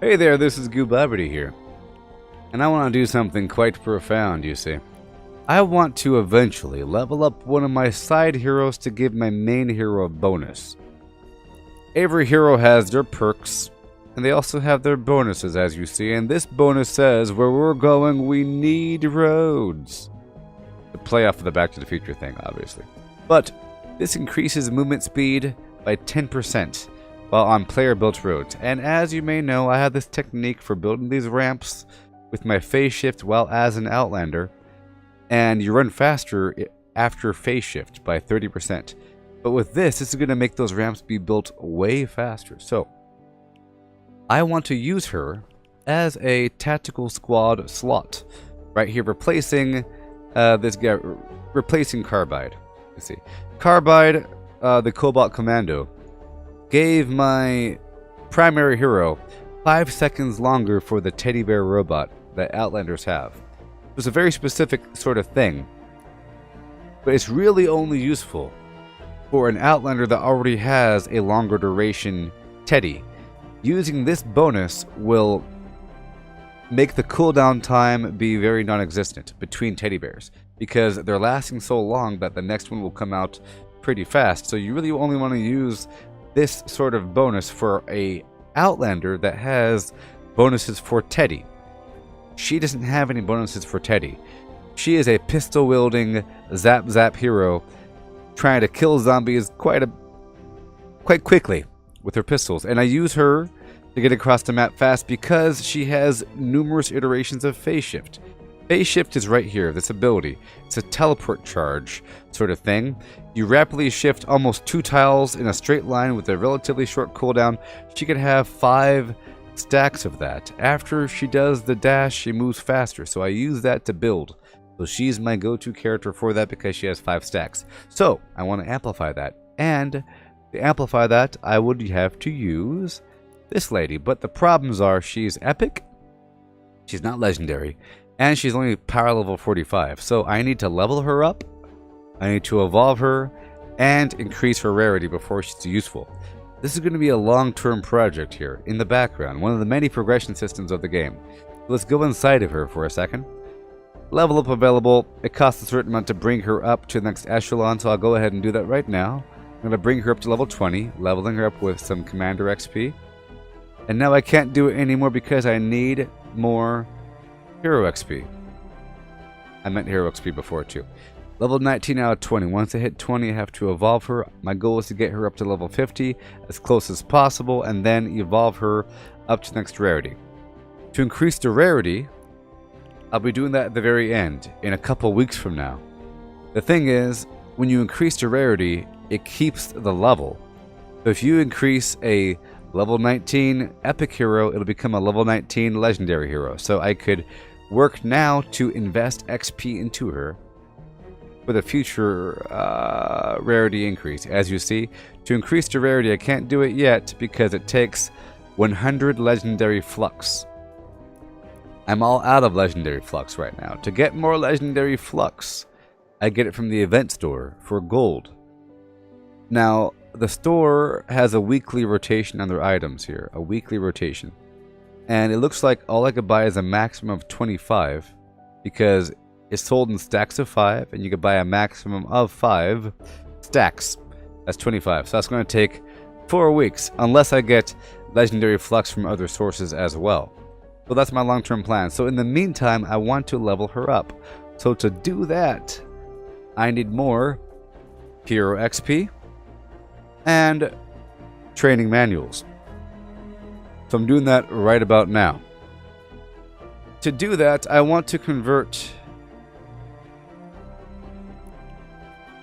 Hey there, this is Gooboberti here. And I want to do something quite profound, you see. I want to eventually level up one of my side heroes to give my main hero a bonus. Every hero has their perks, and they also have their bonuses, as you see, and this bonus says where we're going we need roads. The play off of the Back to the Future thing, obviously. But this increases movement speed by 10% while on player-built roads. And as you may know, I have this technique for building these ramps with my phase shift while as an Outlander, and you run faster after phase shift by 30%. But with this is going to make those ramps be built way faster. So I want to use her as a tactical squad slot right here, replacing this guy, replacing Carbide. You see, Carbide, the Cobalt Commando, gave my primary hero 5 seconds longer for the teddy bear robot that Outlanders have. It was a very specific sort of thing, but it's really only useful for an Outlander that already has a longer duration teddy. Using this bonus will make the cooldown time be very non-existent between teddy bears, because they're lasting so long that the next one will come out pretty fast. So you really only want to use this sort of bonus for a Outlander that has bonuses for teddy. She doesn't have any bonuses for teddy. She is a pistol wielding zap hero trying to kill zombies quite quickly with her pistols, and I use her to get across the map fast because she has numerous iterations of phase shift. Phase shift is right here, this ability. It's a teleport charge sort of thing. You rapidly shift almost 2 tiles in a straight line with a relatively short cooldown. She could have 5 stacks of that. After she does the dash, she moves faster, so I use that to build. So she's my go-to character for that because she has 5 stacks. So I want to amplify that, and to amplify that I would have to use this lady, but the problems are she's epic, she's not legendary, and she's only power level 45. So I need to level her up, I need to evolve her, and increase her rarity before she's useful. This is going to be a long-term project here in the background, one of the many progression systems of the game. Let's go inside of her for a second. Level up available. It costs a certain amount to bring her up to the next echelon, so I'll go ahead and do that right now. I'm going to bring her up to level 20, leveling her up with some Commander XP. And now I can't do it anymore because I need more Hero XP. I meant Hero XP before too. Level 19 out of 20. Once I hit 20, I have to evolve her. My goal is to get her up to level 50 as close as possible, and then evolve her up to the next rarity. To increase the rarity, I'll be doing that at the very end, in a couple weeks from now. The thing is, when you increase the rarity, it keeps the level. So if you increase a level 19 epic hero, it'll become a level 19 legendary hero. So I could work now to invest XP into her for the future rarity increase. As you see, to increase the rarity, I can't do it yet because it takes 100 Legendary Flux. I'm all out of Legendary Flux right now. To get more Legendary Flux, I get it from the event store for gold. Now, the store has a weekly rotation on their items here, a weekly rotation. And it looks like all I could buy is a maximum of 25 because it's sold in stacks of 5, and you could buy a maximum of 5 stacks. That's 25. So that's going to take 4 weeks unless I get Legendary Flux from other sources as well. So that's my long-term plan. So in the meantime, I want to level her up. So to do that, I need more Hero XP and training manuals. So I'm doing that right about now. To do that, I want to convert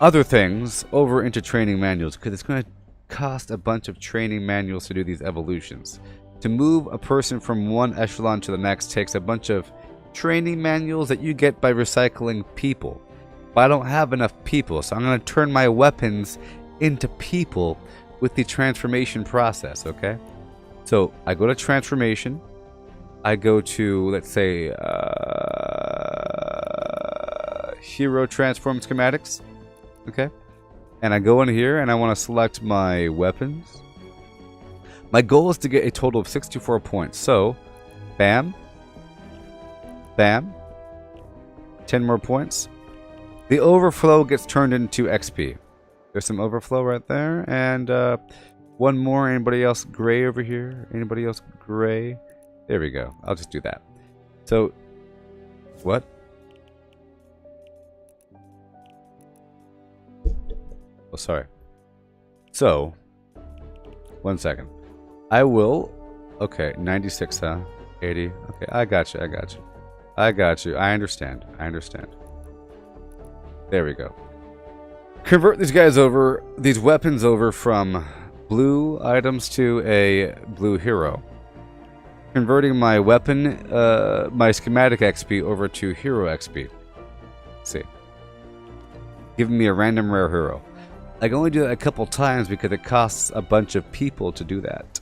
other things over into training manuals because it's going to cost a bunch of training manuals to do these evolutions. To move a person from one echelon to the next takes a bunch of training manuals that you get by recycling people. But I don't have enough people, so I'm going to turn my weapons into people with the transformation process, okay? So I go to transformation, I go to, let's say, hero transform schematics, okay? And I go in here and I want to select my weapons, My goal is to get a total of 64 points. So, bam. Bam. 10 more points. The overflow gets turned into XP. There's some overflow right there. And one more. Anybody else gray over here? Anybody else gray? There we go. I'll just do that. So, what? Oh, sorry. So, 1 second. I will... Okay, 96, huh? 80. Okay, I got you, I got you. I got you. I understand. I understand. There we go. Convert these guys over, these weapons over from blue items to a blue hero. Converting my weapon, my schematic XP over to hero XP. Let's see. Giving me a random rare hero. I can only do that a couple times because it costs a bunch of people to do that.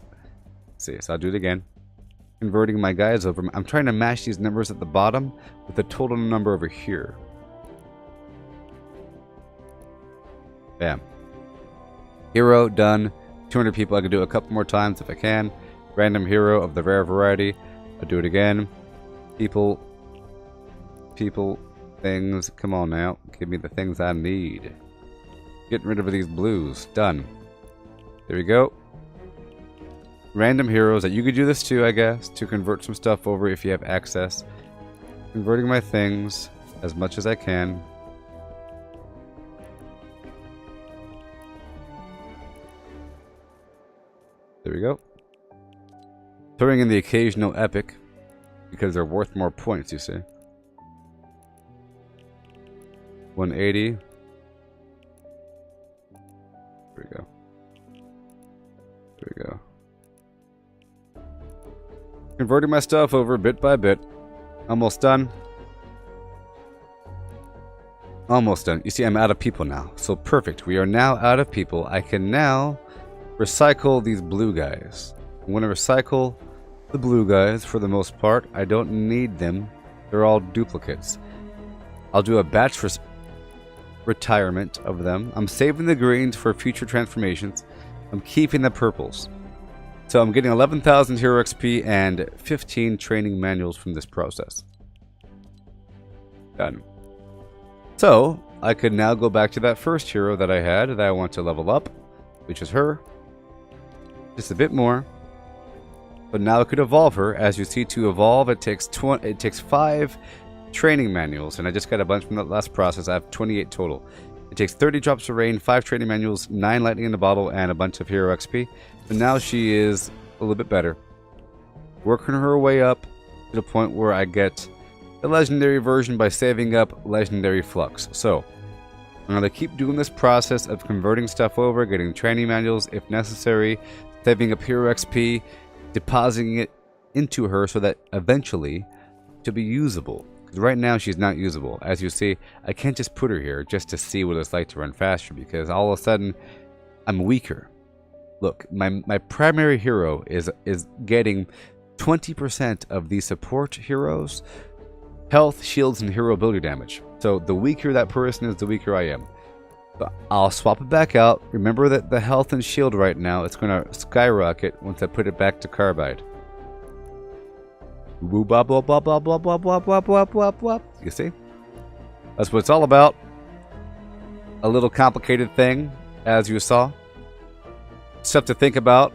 Let's see, so I'll do it again. Converting my guys over. I'm trying to match these numbers at the bottom with the total number over here. Bam. Hero, done. 200 people. I can do it a couple more times if I can. Random hero of the rare variety. I'll do it again. People. People. Things. Come on now. Give me the things I need. Getting rid of these blues. Done. There we go. Random heroes. You could do this too, I guess, to convert some stuff over if you have access. Converting my things as much as I can. There we go. Throwing in the occasional epic because they're worth more points, you see. 180. There we go. There we go. Converting my stuff over bit by bit. Almost done. Almost done. You see, I'm out of people now. So perfect. We are now out of people. I can now recycle these blue guys. I'm going to recycle the blue guys for the most part. I don't need them. They're all duplicates. I'll do a batch retirement of them. I'm saving the greens for future transformations. I'm keeping the purples. So I'm getting 11,000 hero XP and 15 training manuals from this process. Done. So I could now go back to that first hero that I had that I want to level up, which is her. Just a bit more. But now I could evolve her. As you see, to evolve it takes 5 training manuals, and I just got a bunch from that last process. I have 28 total. It takes 30 drops of rain, 5 training manuals, 9 lightning in the bottle, and a bunch of hero XP. So now she is a little bit better. Working her way up to the point where I get the legendary version by saving up Legendary Flux. So I'm going to keep doing this process of converting stuff over, getting training manuals if necessary, saving up hero XP, depositing it into her so that eventually she'll be usable. Because right now she's not usable. As you see, I can't just put her here just to see what it's like to run faster, because all of a sudden I'm weaker. Look, my primary hero is getting 20% of the support heroes, health, shields, and hero ability damage. So the weaker that person is, the weaker I am. So I'll swap it back out. Remember that the health and shield right now, it's going to skyrocket once I put it back to carbide. Woo bop bop bop bop bop bop bop bop bop bop bop. You see? That's what it's all about. A little complicated thing, as you saw. Stuff to think about.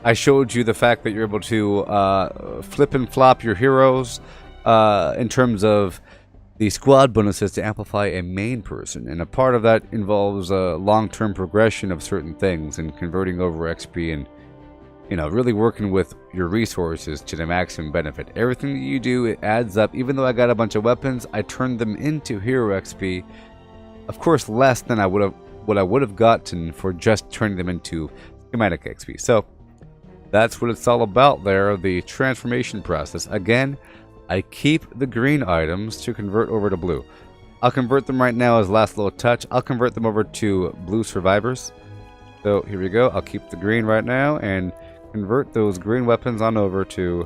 I showed you the fact that you're able to flip and flop your heroes in terms of the squad bonuses to amplify a main person, and a part of that involves a long-term progression of certain things and converting over XP and, you know, really working with your resources to the maximum benefit. Everything that you do, it adds up. Even though I got a bunch of weapons, I turned them into hero XP. Of course, less than what I would have gotten for just turning them into schematic XP. So that's what it's all about there, the transformation process. Again, I keep the green items to convert over to blue. I'll convert them right now as last little touch. I'll convert them over to blue survivors. So here we go. I'll keep the green right now and convert those green weapons on over to...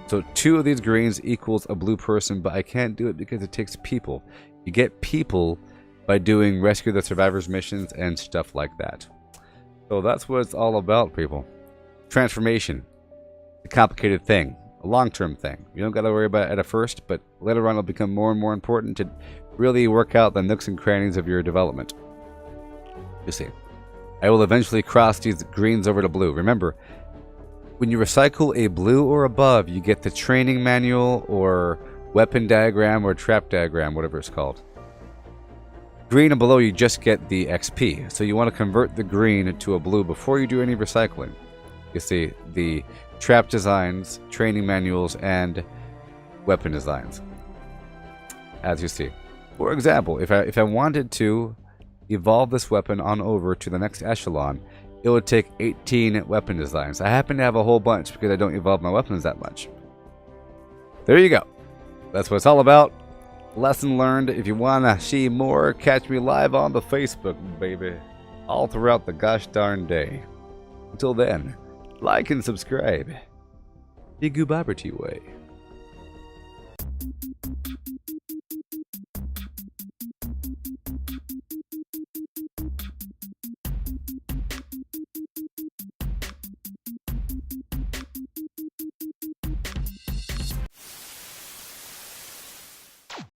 So 2 of these greens equals a blue person, but I can't do it because it takes people. You get people by doing rescue the survivors missions and stuff like that. So that's what it's all about, people. Transformation. A complicated thing. A long-term thing. You don't got to worry about it at first, but later on it'll become more and more important to really work out the nooks and crannies of your development. You see. I will eventually cross these greens over to blue. Remember, when you recycle a blue or above, you get the training manual or weapon diagram or trap diagram, whatever it's called. Green and below, you just get the XP. So you want to convert the green to a blue before you do any recycling. You see, the trap designs, training manuals, and weapon designs. As you see. For example, if I wanted to evolve this weapon on over to the next echelon, it would take 18 weapon designs. I happen to have a whole bunch because I don't evolve my weapons that much. There you go. That's what it's all about. Lesson learned. If you want to see more, catch me live on the Facebook, baby. All throughout the gosh darn day. Until then, like and subscribe. The Gooboberti way.